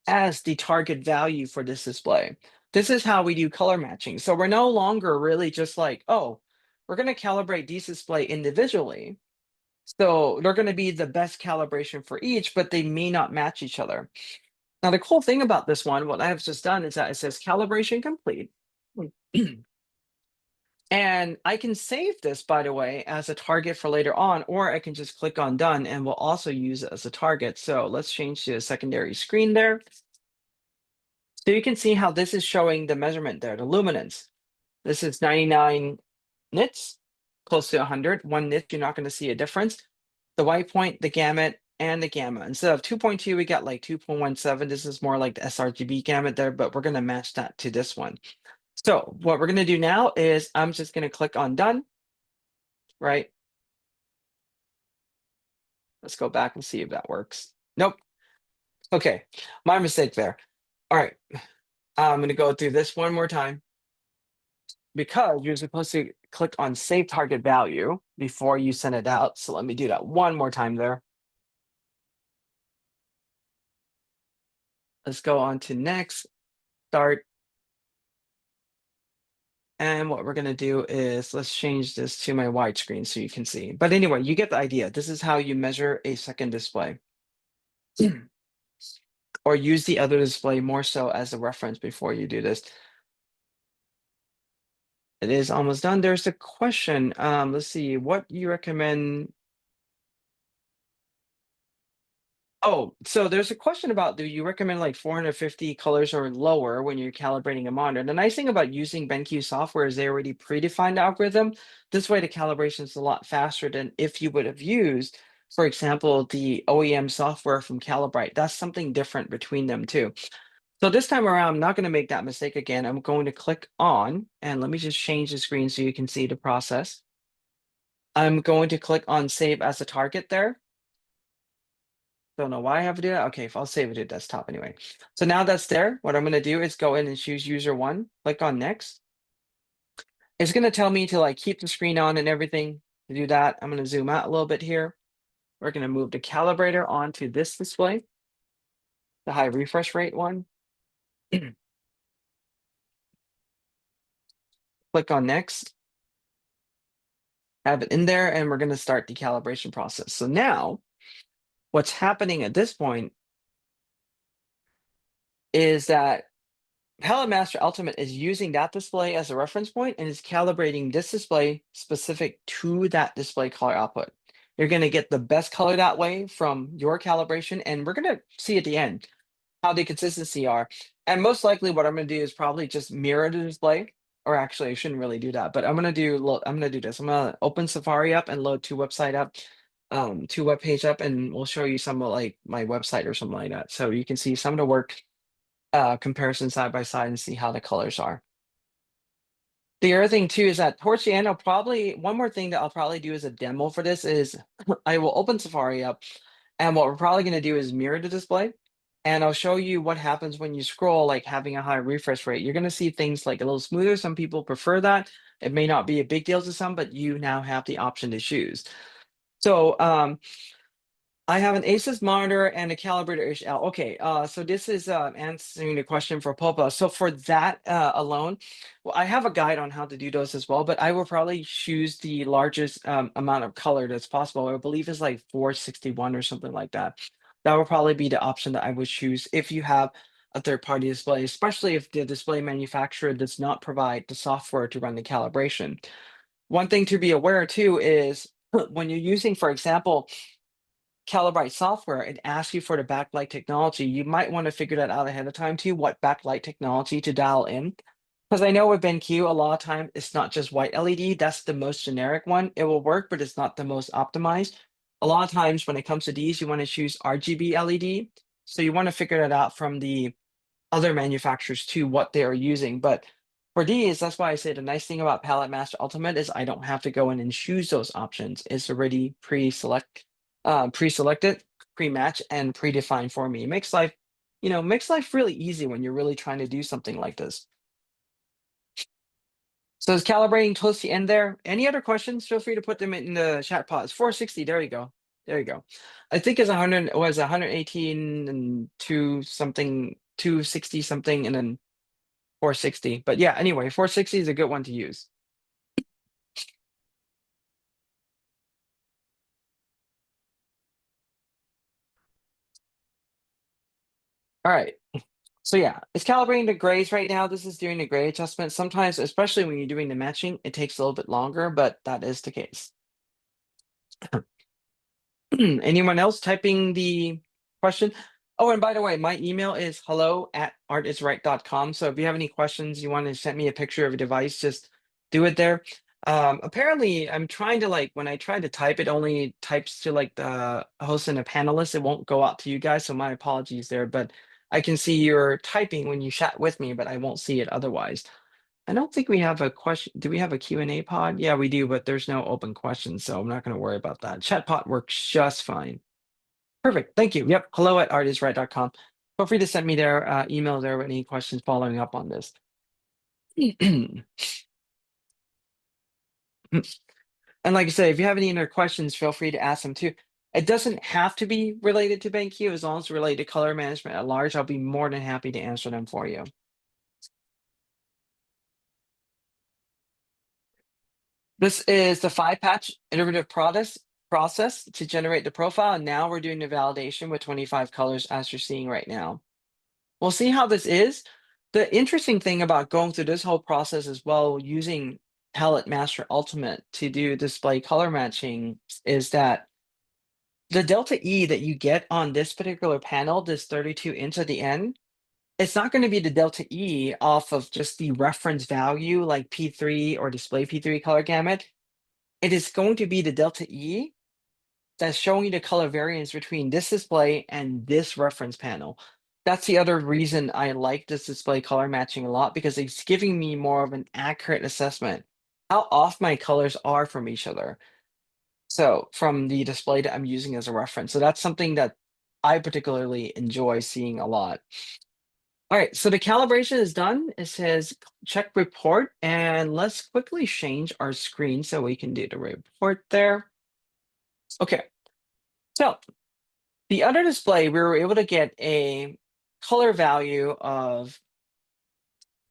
as the target value for this display. This is how we do color matching. So we're no longer really just like, oh, we're going to calibrate these display individually. So they're going to be the best calibration for each, but they may not match each other. Now, the cool thing about this one, what I have just done is that it says calibration complete. And I can save this, by the way, as a target for later on, or I can just click on done and we'll also use it as a target. So let's change to a secondary screen there. So you can see how this is showing the measurement there, the luminance. This is 99 nits, close to 100. 1 nit, you're not going to see a difference. The white point, the gamut, and the gamma. Instead of 2.2, we got like 2.17. This is more like the sRGB gamut there, but we're going to match that to this one. So what we're going to do now is I'm just going to click on done, right? Let's go back and see if that works. Nope. Okay, my mistake there. All right, I'm going to go through this one more time, because you're supposed to click on save target value before you send it out. So let me do that one more time there. Let's go on to next, start. And what we're going to do is let's change this to my widescreen so you can see. But anyway, you get the idea. This is how you measure a second display. Or use the other display more so as a reference before you do this. It is almost done. There's a question. Let's see, what you recommend. Oh, so there's a question about, do you recommend like 450 colors or lower when you're calibrating a monitor? The nice thing about using BenQ software is they already predefined the algorithm. This way the calibration is a lot faster than if you would have used, for example, the OEM software from Calibrate. That's something different between them too. So this time around, I'm not going to make that mistake again. I'm going to click on, and let me just change the screen so you can see the process. I'm going to click on save as a target there. Don't know why I have to do that. Okay, if I'll save it to desktop anyway. So now that's there. What I'm going to do is go in and choose user one, click on next. It's going to tell me to like keep the screen on and everything. To do that, I'm going to zoom out a little bit here. We're going to move the calibrator onto this display, the high refresh rate one. Click on next. Have it in there, and we're going to start the calibration process. So now what's happening at this point is that Palette Master Ultimate is using that display as a reference point and is calibrating this display specific to that display color output. You're going to get the best color that way from your calibration, and we're going to see at the end how the consistency are. And most likely, what I'm going to do is probably just mirror the display. Or actually, I shouldn't really do that. But I'm going to do this. I'm going to open Safari up and load two web page up, and we'll show you some of like my website or something like that. So you can see some of the work comparison side by side and see how the colors are. The other thing too is that towards the end, I'll probably one more thing that I'll probably do as a demo for this is I will open Safari up, and what we're probably going to do is mirror the display, and I'll show you what happens when you scroll, like having a high refresh rate. You're going to see things like a little smoother. Some people prefer that. It may not be a big deal to some, but you now have the option to choose. So I have an Asus monitor and a calibrator HL. Okay, so this is answering the question for Popa. So for that alone, well, I have a guide on how to do those as well, but I will probably choose the largest amount of color that's possible. I believe it's like 461 or something like that. That will probably be the option that I would choose if you have a third-party display, especially if the display manufacturer does not provide the software to run the calibration. One thing to be aware too is when you're using, for example, Calibrate software, it asks you for the backlight technology. You might want to figure that out ahead of time too, what backlight technology to dial in. Because I know with BenQ, a lot of time it's not just white LED. That's the most generic one. It will work, but it's not the most optimized. A lot of times when it comes to these, you want to choose RGB LED. So you want to figure that out from the other manufacturers too, what they are using. But for these, that's why I say the nice thing about Palette Master Ultimate is I don't have to go in and choose those options. It's already pre-selected, pre-matched, and predefined for me. It makes life, makes life really easy when you're really trying to do something like this. So it's calibrating towards the end there. Any other questions? Feel free to put them in the chat pod. It's 460. There you go. There you go. I think it's 100 was 118 and two something, 260 something, and then 460. But yeah, anyway, 460 is a good one to use. All right. So yeah, it's calibrating the grays right now. This is doing the gray adjustment. Sometimes, especially when you're doing the matching, it takes a little bit longer, but that is the case. Anyone else typing the question? Oh, and by the way, my email is hello@artisright.com. So if you have any questions, you want to send me a picture of a device, just do it there. Apparently, I'm trying to like when I try to type, it only types to like the host and a panelist. It won't go out to you guys. So my apologies there, but I can see you're typing when you chat with me, but I won't see it otherwise. I don't think we have a question. Do we have a Q&A pod? Yeah, we do, but there's no open questions, so I'm not going to worry about that. Chat pod works just fine. Perfect. Thank you. Yep. hello@artistright.com. Feel free to send me their email there with any questions following up on this. And like I said, if you have any other questions, feel free to ask them too. It doesn't have to be related to BenQ. As long as it's related to color management at large, I'll be more than happy to answer them for you. This is the 5-patch iterative process to generate the profile. And now we're doing the validation with 25 colors as you're seeing right now. We'll see how this is. The interesting thing about going through this whole process as well, using Palette Master Ultimate to do display color matching, is that the delta E that you get on this particular panel, this 32 inch at the end, it's not going to be the delta E off of just the reference value like P3 or display P3 color gamut. It is going to be the delta E that's showing you the color variance between this display and this reference panel. That's the other reason I like this display color matching a lot, because it's giving me more of an accurate assessment how off my colors are from each other. So from the display that I'm using as a reference. So that's something that I particularly enjoy seeing a lot. All right, so the calibration is done. It says check report, and let's quickly change our screen so we can do the report there. Okay, so the other display, we were able to get a color value of,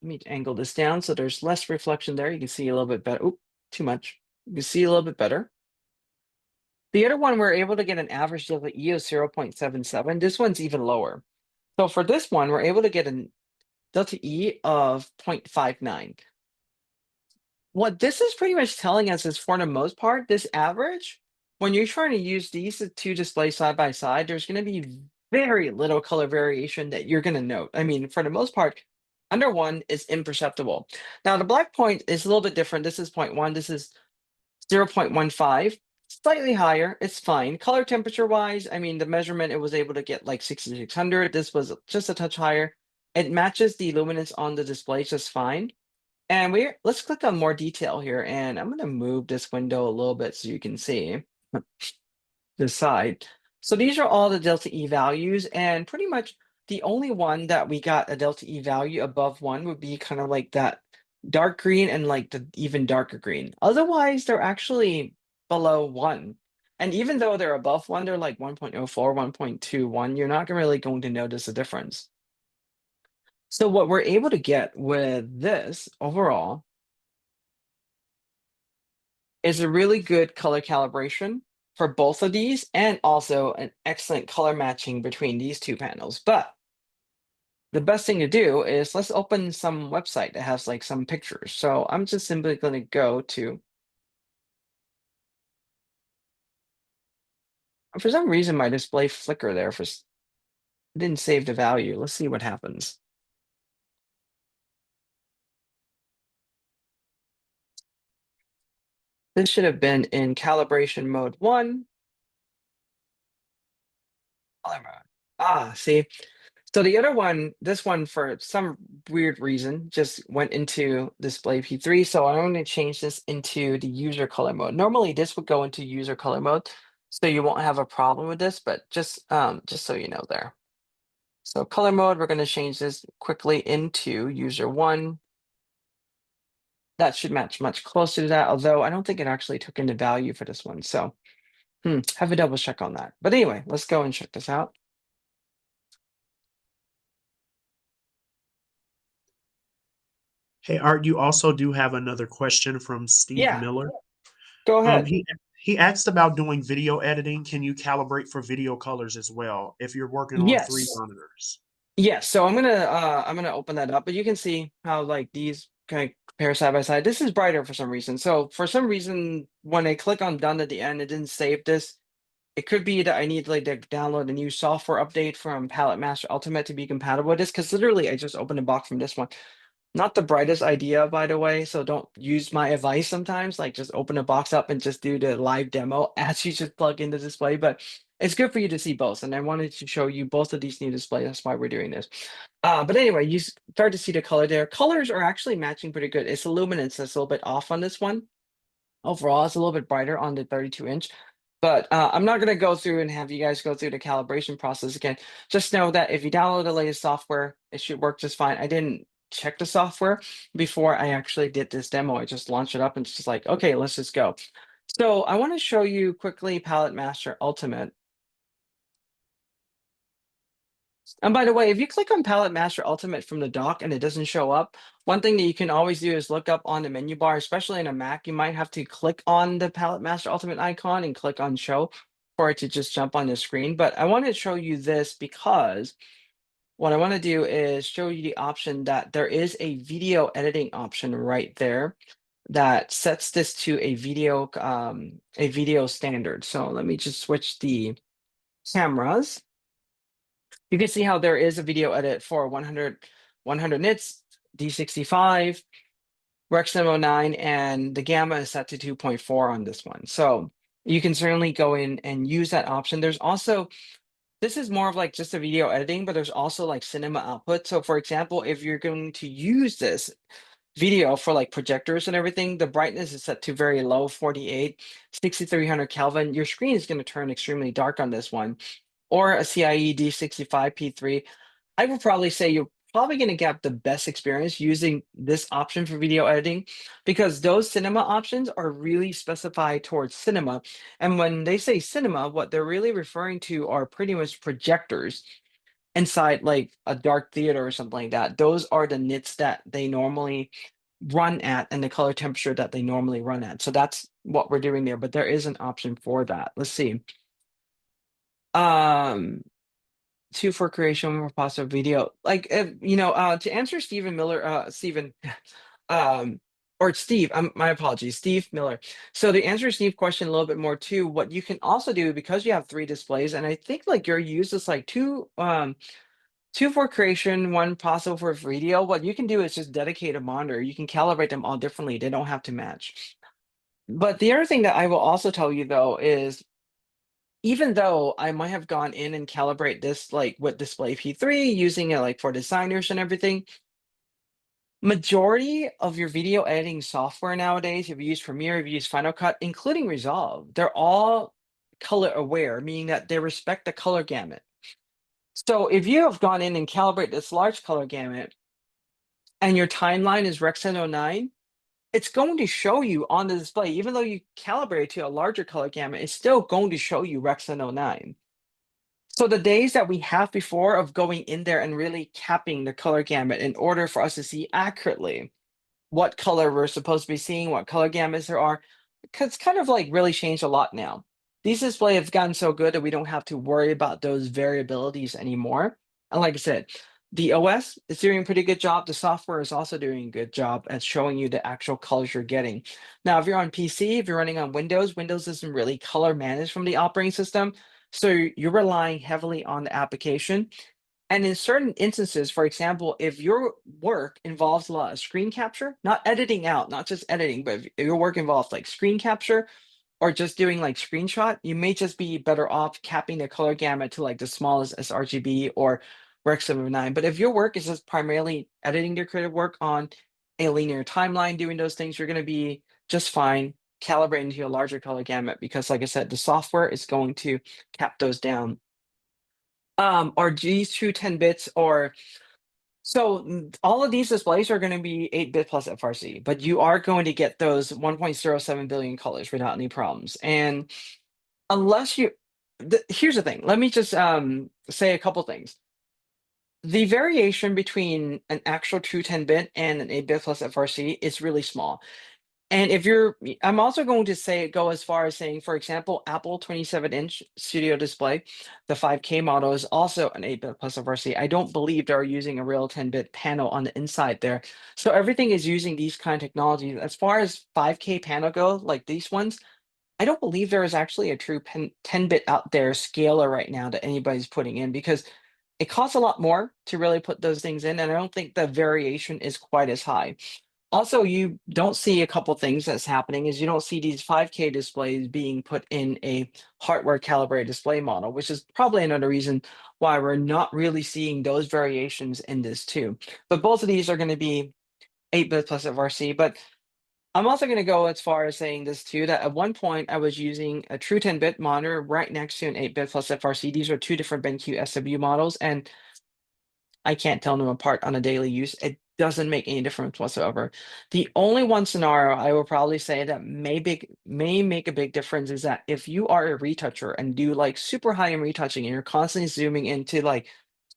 let me angle this down so there's less reflection there. You can see a little bit better. Oop, too much. You can see a little bit better. The other one, we're able to get an average delta E of 0.77. This one's even lower. So for this one, we're able to get an delta E of 0.59. What this is pretty much telling us is, for the most part, this average, when you're trying to use these two displays side by side, there's going to be very little color variation that you're going to note. I mean, for the most part, under one is imperceptible. Now, the black point is a little bit different. This is 0.1, this is 0.15, slightly higher. It's fine. Color temperature wise, I mean, the measurement, it was able to get like 6600. This was just a touch higher. It matches the luminance on the display just fine. And let's click on more detail here, and I'm going to move this window a little bit so you can see this side. So these are all the delta E values, and pretty much the only one that we got a delta E value above 1 would be kind of like that dark green and like the even darker green. Otherwise, they're actually below 1. And even though they're above 1, they're like 1.04, 1.21. You're not really going to notice a difference. So what we're able to get with this overall is a really good color calibration for both of these, and also an excellent color matching between these two panels. But the best thing to do is, let's open some website that has like some pictures. So I'm just simply going to go to, for some reason my display flicker there didn't save the value. Let's see what happens. This should have been in calibration mode 1. Color mode. Ah, see. So the other one, this one for some weird reason just went into display P3. So I'm going to change this into the user color mode. Normally this would go into user color mode, so you won't have a problem with this, but just so you know there. So color mode, we're going to change this quickly into user 1. That should match much closer to that, although I don't think it actually took into value for this one. So have a double check on that. But anyway, let's go and check this out. Hey, Art, you also do have another question from Steve Yeah, Miller. go Um, ahead. he he asked about doing video editing. Can you calibrate for video colors as well if you're working on three Yes. monitors? Yes, so I'm gonna open that up, but you can see how like these kind of compare side by side. This is brighter for some reason. So for some reason, when I click on done at the end, it didn't save this. It could be that I need like to download a new software update from Palette Master Ultimate to be compatible with this, because literally I just opened a box from this one. Not the brightest idea, by the way, so don't use my advice sometimes. Like, just open a box up and just do the live demo as you just plug in the display. But it's good for you to see both, and I wanted to show you both of these new displays. That's why we're doing this. But anyway, you start to see the color there. Colors are actually matching pretty good. It's the luminance that's a little bit off on this one. Overall, it's a little bit brighter on the 32-inch. But I'm not going to go through and have you guys go through the calibration process again. Just know that if you download the latest software, it should work just fine. I didn't check the software before I actually did this demo. I just launched it up and it's just like, okay, let's just go. So I want to show you quickly Palette Master Ultimate. And by the way, if you click on Palette Master Ultimate from the dock and it doesn't show up, one thing that you can always do is look up on the menu bar, especially in a Mac. You might have to click on the Palette Master Ultimate icon and click on Show for it to just jump on the screen. But I want to show you this because what I want to do is show you the option that there is a video editing option right there that sets this to a video standard. So let me just switch the cameras. You can see how there is a video edit for 100 nits, D65, Rec 709, and the gamma is set to 2.4 on this one. So you can certainly go in and use that option. There's also, this is more of like just a video editing, but there's also like cinema output. So for example, if you're going to use this video for like projectors and everything, the brightness is set to very low, 48, 6300 Kelvin. Your screen is going to turn extremely dark on this one. Or a CIE D65P3. I would probably say you're probably going to get the best experience using this option for video editing, because those cinema options are really specified towards cinema. And when they say cinema, what they're really referring to are pretty much projectors inside like a dark theater or something like that. Those are the nits that they normally run at and the color temperature that they normally run at. So that's what we're doing there, but there is an option for that. Let's see. Um, two for creation, one for positive video. Like, if, to answer Stephen Miller, Stephen, um, or Steve, my apologies, Steve Miller. So to answer Steve's question a little bit more too, what you can also do because you have three displays, and I think like your use is like two for creation, one possible for video. What you can do is just dedicate a monitor. You can calibrate them all differently. They don't have to match. But the other thing that I will also tell you though is even though I might have gone in and calibrate this like with display P3 using it like for designers and everything, majority of your video editing software nowadays, if you use Premiere, if you use Final Cut, including Resolve, they're all color aware, meaning that they respect the color gamut. So if you have gone in and calibrate this large color gamut and your timeline is Rec. 09, it's going to show you on the display, even though you calibrate to a larger color gamut, it's still going to show you Rec. 09. So the days that we have before of going in there and really capping the color gamut in order for us to see accurately what color we're supposed to be seeing, what color gamuts there are, because it's kind of like really changed a lot now. These displays have gotten so good that we don't have to worry about those variabilities anymore. And like I said, the OS is doing a pretty good job. The software is also doing a good job at showing you the actual colors you're getting. Now, if you're on PC, if you're running on Windows, Windows isn't really color managed from the operating system. So you're relying heavily on the application. And in certain instances, for example, if your work involves a lot of screen capture, not editing out, not just editing, but if your work involves like screen capture or just doing like screenshot, you may just be better off capping the color gamut to like the smallest sRGB or Rec. 79. But if your work is just primarily editing your creative work on a linear timeline, doing those things, you're going to be just fine calibrating to a larger color gamut because, like I said, the software is going to cap those down. Are these two 10 bits or so all of these displays are going to be 8-bit plus FRC, but you are going to get those 1.07 billion colors without any problems. And unless you, here's the thing. Let me just say a couple things. The variation between an actual true 10-bit and an 8-bit plus FRC is really small. And if you're, I'm also going to say go as far as saying, for example, Apple 27-inch Studio Display, the 5K model is also an 8-bit plus FRC. I don't believe they're using a real 10-bit panel on the inside there. So everything is using these kind of technologies. As far as 5K panel go, like these ones, I don't believe there is actually a true 10-bit out there scaler right now that anybody's putting in because it costs a lot more to really put those things in, and I don't think the variation is quite as high. Also, you don't see a couple things that's happening is you don't see these 5K displays being put in a hardware calibrated display model, which is probably another reason why we're not really seeing those variations in this too. But both of these are going to be 8-bit plus FRC. But I'm also going to go as far as saying this too, that at one point I was using a true 10-bit monitor right next to an 8-bit plus FRC. These are two different BenQ SW models, and I can't tell them apart on a daily use. It doesn't make any difference whatsoever. The only one scenario I will probably say that may make a big difference is that if you are a retoucher and do like super high end retouching and you're constantly zooming into like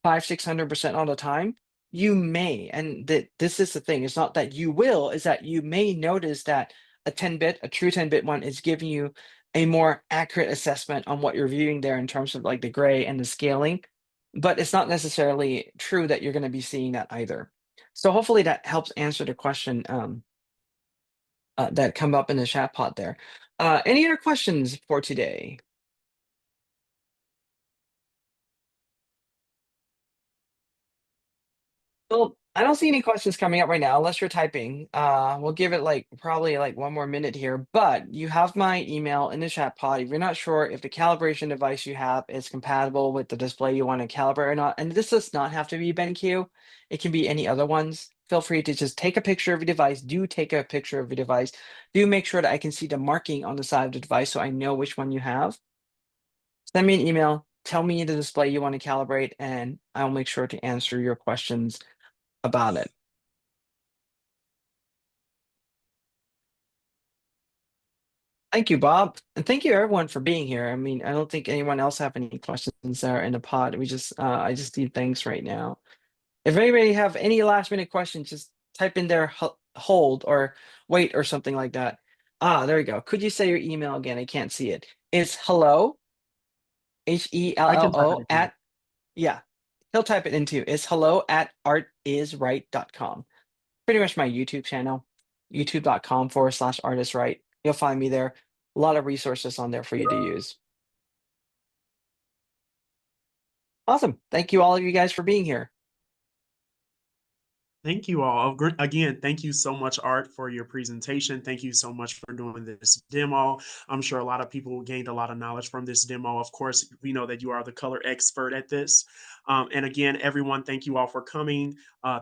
500-600% all the time, you may, and that this is the thing, it's not that you will, is that you may notice that a 10-bit, a true 10-bit one is giving you a more accurate assessment on what you're viewing there in terms of like the gray and the scaling, but it's not necessarily true that you're going to be seeing that either. So hopefully that helps answer the question that come up in the chat pod there. Any other questions for today? Well, I don't see any questions coming up right now unless you're typing. We'll give it like probably like one more minute here, but you have my email in the chat pod. If you're not sure if the calibration device you have is compatible with the display you want to calibrate or not, and this does not have to be BenQ, it can be any other ones. Feel free to just take a picture of your device. Do take a picture of your device. Do make sure that I can see the marking on the side of the device so I know which one you have. Send me an email. Tell me the display you want to calibrate, and I'll make sure to answer your questions about it. Thank you, Bob. And thank you everyone for being here. I mean, I don't think anyone else have any questions there in the pod. I just need thanks right now. If anybody have any last minute questions, just type in there hold or wait or something like that. Ah, there we go. Could you say your email again? I can't see it. It's hello, I can type it HELLO again. Yeah, he'll type it into it's hello@artisright.com. Pretty much my YouTube channel, youtube.com/artistright. You'll find me there. A lot of resources on there for you to use. Awesome. Thank you all of you guys for being here. Thank you all. Again, thank you so much, Art, for your presentation. Thank you so much for doing this demo. I'm sure a lot of people gained a lot of knowledge from this demo. Of course, we know that you are the color expert at this. And again, everyone, thank you all for coming.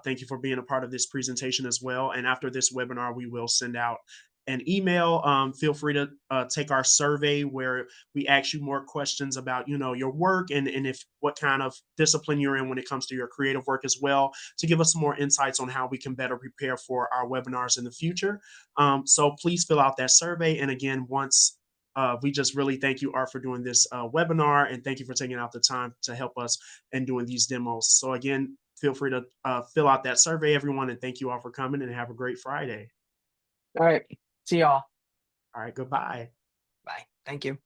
Thank you for being a part of this presentation as well. And after this webinar, we will send out an email. Feel free to take our survey where we ask you more questions about, your work and if what kind of discipline you're in when it comes to your creative work as well, to give us some more insights on how we can better prepare for our webinars in the future. So please fill out that survey. And again, once we just really thank you, Art, for doing this webinar, and thank you for taking out the time to help us and doing these demos. So again, feel free to fill out that survey, everyone, and thank you all for coming and have a great Friday. All right. See y'all. All right, goodbye. Bye. Thank you.